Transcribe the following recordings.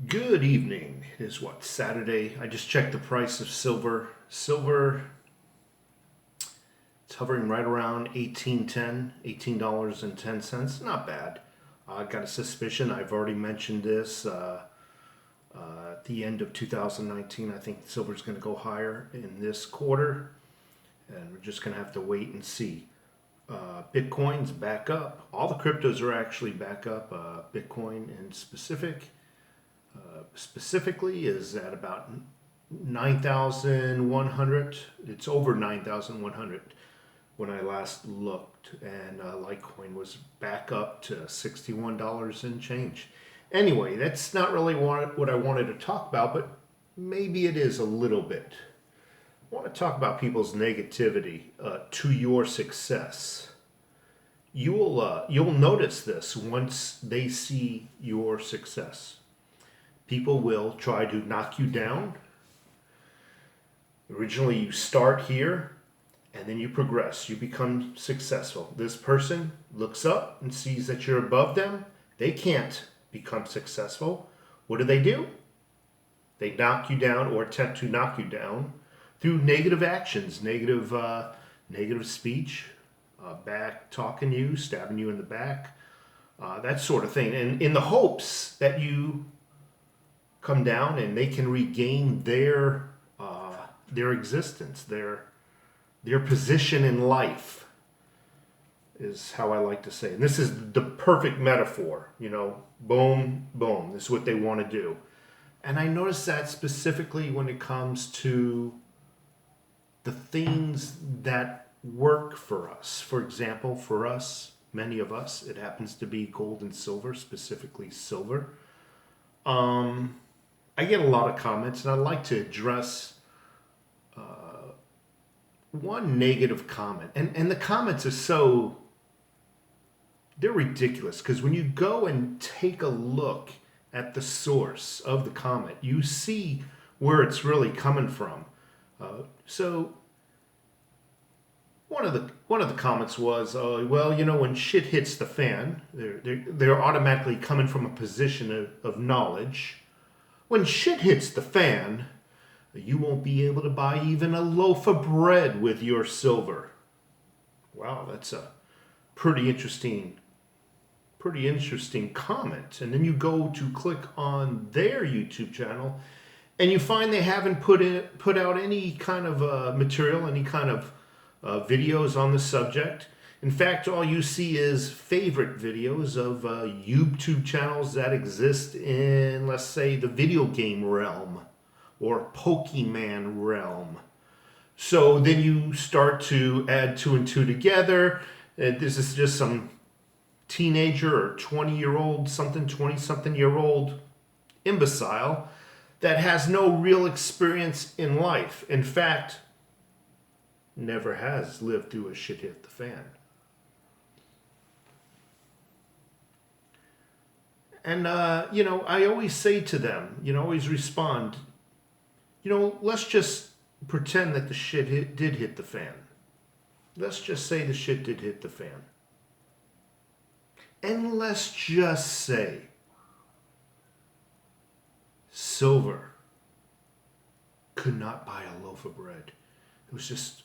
Good evening. It is what, Saturday? I just checked the price of silver. Silver, it's hovering right around $18.10. Not bad. I got a suspicion. I've already mentioned this. At the end of 2019, I think silver's going to go higher in this quarter, and we're just going to have to wait and see. Bitcoin's back up. All the cryptos are actually back up. Bitcoin in specifically is at about 9,100. It's over 9,100 when I last looked, and Litecoin was back up to $61 and change. Anyway, that's not really what I wanted to talk about, but maybe it is a little bit. I want to talk about people's negativity to your success. You'll notice this once they see your success. People will try to knock you down. Originally, you start here, and then you progress. You become successful. This person looks up and sees that you're above them. They can't become successful. What do? They knock you down or attempt to knock you down through negative actions, negative speech, back talking you, stabbing you in the back, that sort of thing. And in the hopes that you come down and they can regain their existence, their position in life, is how I like to say. And this is the perfect metaphor, boom, boom. This is what they want to do. And I notice that specifically when it comes to the things that work for us. For example, for us, many of us, it happens to be gold and silver, specifically silver. I get a lot of comments, and I'd like to address one negative comment. And the comments are they're ridiculous, because when you go and take a look at the source of the comment, you see where it's really coming from. So one of the comments was, well, when shit hits the fan, they're automatically coming from a position of knowledge. When shit hits the fan, you won't be able to buy even a loaf of bread with your silver. Wow, that's a pretty interesting comment. And then you go to click on their YouTube channel, and you find they haven't put out any kind of material, any kind of videos on the subject. In fact, all you see is favorite videos of YouTube channels that exist in, let's say, the video game realm or Pokemon realm. So then you start to add two and two together. This is just some teenager or 20-something-year-old imbecile that has no real experience in life. In fact, never has lived through a shit hit the fan. And, I always say to them, always respond, let's just pretend that the shit did hit the fan. Let's just say the shit did hit the fan. And let's just say silver could not buy a loaf of bread. It was just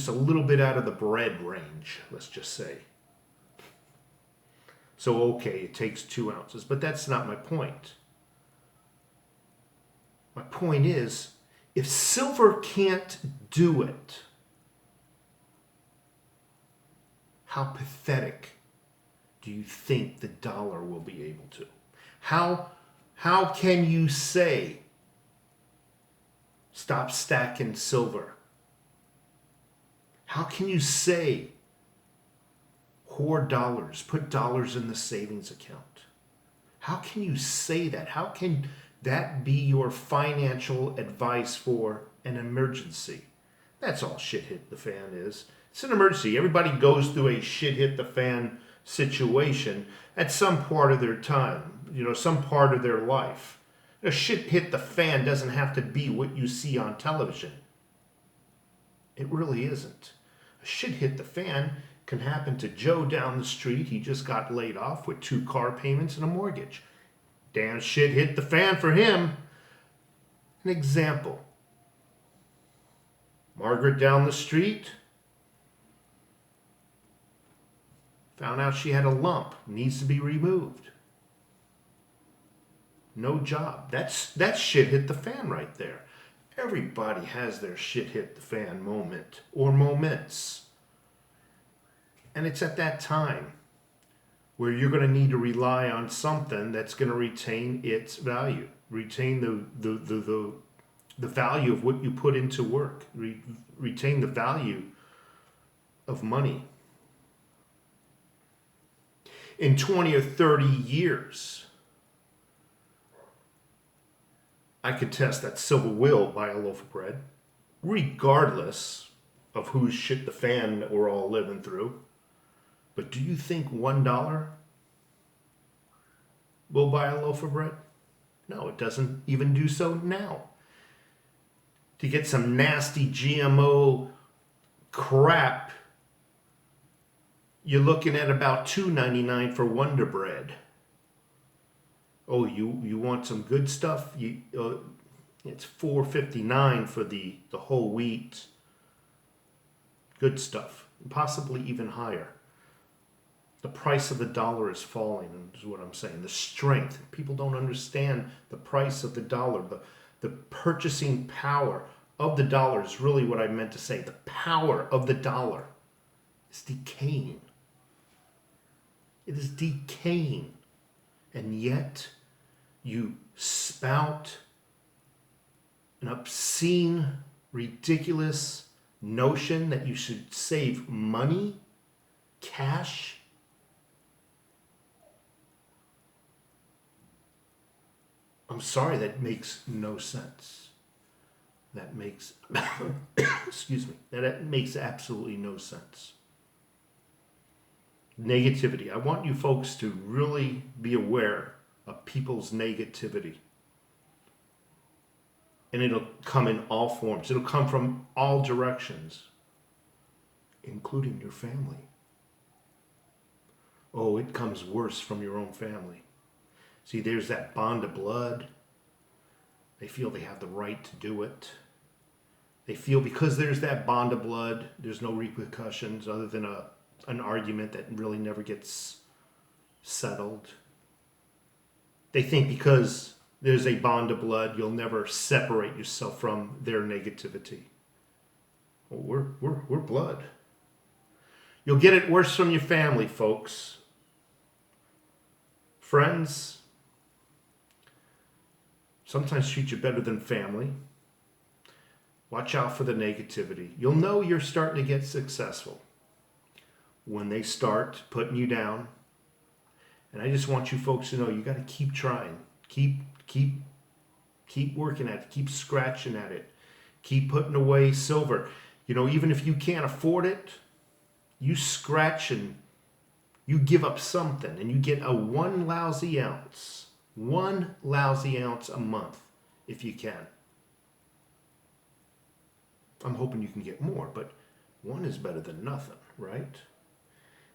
a little bit out of the bread range, let's just say. So, okay, it takes 2 ounces, but that's not my point. My point is, if silver can't do it, how pathetic do you think the dollar will be able to? How can you say, stop stacking silver? How can you say, hoard dollars, put dollars in the savings account? How can you say that? How can that be your financial advice for an emergency? That's all shit hit the fan is. It's an emergency. Everybody goes through a shit hit the fan situation at some part of their time, some part of their life. A shit hit the fan doesn't have to be what you see on television. It really isn't. A shit hit the fan can happen to Joe down the street. He just got laid off with 2 car payments and a mortgage. damn shit hit the fan for him. An example. Margaret down the street found out she had a lump, needs to be removed. No job. That shit hit the fan right there. Everybody has their shit hit the fan moment or moments. And it's at that time where you're going to need to rely on something that's going to retain its value, retain the value of what you put into work, retain the value of money. In 20 or 30 years, I could test that silver will buy a loaf of bread, regardless of whose shit the fan that we're all living through. But do you think $1 will buy a loaf of bread? No, it doesn't even do so now. To get some nasty GMO crap, you're looking at about $2.99 for Wonder Bread. Oh, you want some good stuff? It's $4.59 for the whole wheat. Good stuff, possibly even higher. The price of the dollar is falling, is what I'm saying. The strength. People don't understand the price of the dollar. The purchasing power of the dollar is really what I meant to say. The power of the dollar is decaying. It is decaying. And yet, you spout an obscene, ridiculous notion that you should save money, cash. I'm sorry, that makes no sense. That makes, excuse me, that makes absolutely no sense. Negativity. I want you folks to really be aware of people's negativity. And it'll come in all forms. It'll come from all directions, including your family. Oh, it comes worse from your own family. See, there's that bond of blood. They feel they have the right to do it. They feel because there's that bond of blood, there's no repercussions other than an argument that really never gets settled. They think because there's a bond of blood, you'll never separate yourself from their negativity. Well, we're blood. You'll get it worse from your family, folks. Friends sometimes treat you better than family. Watch out for the negativity. You'll know you're starting to get successful when they start putting you down. And I just want you folks to know you got to keep trying. Keep working at it. Keep scratching at it. Keep putting away silver. You know, even if you can't afford it, you scratch and you give up something and you get a one lousy ounce a month if you can. I'm hoping you can get more, but one is better than nothing, right?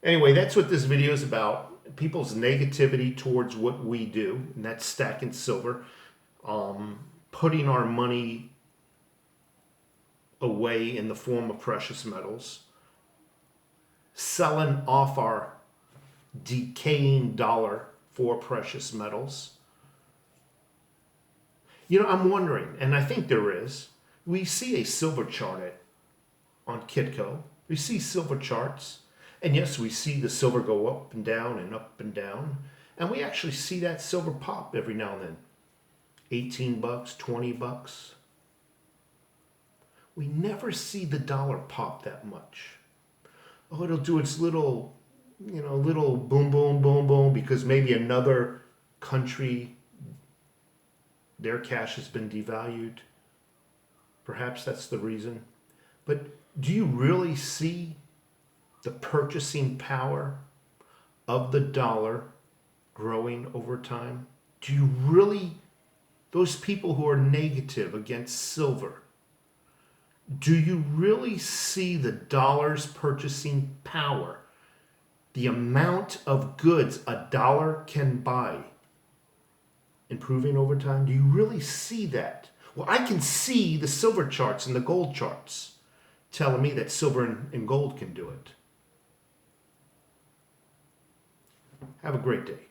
Anyway, that's what this video is about. People's negativity towards what we do, and that's stacking silver, putting our money away in the form of precious metals, selling off our decaying dollar for precious metals. You know, I'm wondering, and I think there is, we see a silver chart on Kitco. We see silver charts. And yes, we see the silver go up and down and up and down. And we actually see that silver pop every now and then. $18, $20. We never see the dollar pop that much. Oh, it'll do its little boom, boom, boom, boom, because maybe another country, their cash has been devalued. Perhaps that's the reason. But do you really see the purchasing power of the dollar growing over time? Do you really, those people who are negative against silver, do you really see the dollar's purchasing power? The amount of goods a dollar can buy improving over time? Do you really see that? Well, I can see the silver charts and the gold charts telling me that silver and gold can do it. Have a great day.